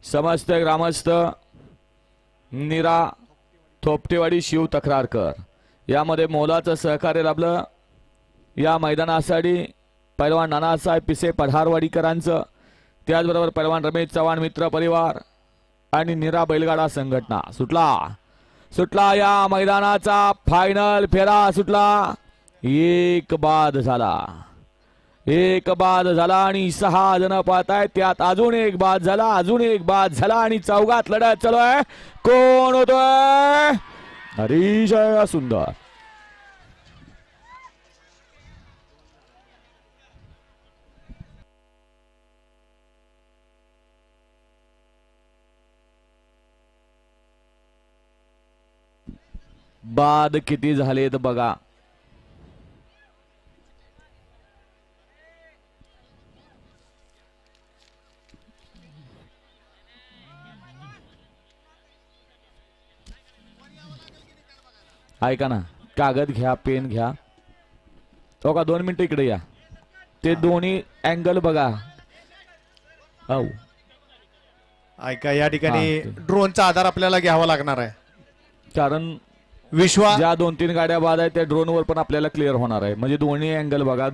समस्त ग्रामस्थ निरा थोपटेवाडी शिव तक्रारकर यामध्ये मोलाचं सहकार्य लाभलं। या मैदानासाठी पैलवान नानासाहेब पिसे पठारवाडीकरांचं, त्याचबरोबर पैलवान रमेश चव्हाण मित्र परिवार आणि निरा बैलगाडा संघटना। सुटला या मैदानाचा फायनल फेरा सुटला। एक बाद झाला आणि 6 जण पाहतायत, त्यात अजून एक बाद झाला आणि चौघात लढत चालू आहे। कोण होतोय? अतिशय सुंदर बाद किती झालेत बघा। ऐका ना, कागद घ्या, पेन घ्या। तो का 2 मिनिटं इकडे या, ते दोन्ही अँगल बघा। औ ऐका, या ठिकाणी ड्रोनचा आधार आपल्याला घ्यावा लागणार आहे, कारण विश्वा ज्या 2-3 गाड्या बाद आहेत त्या ड्रोन वर पण आपल्याला क्लिअर होणार आहे। म्हणजे दोन्ही अँगल बघा,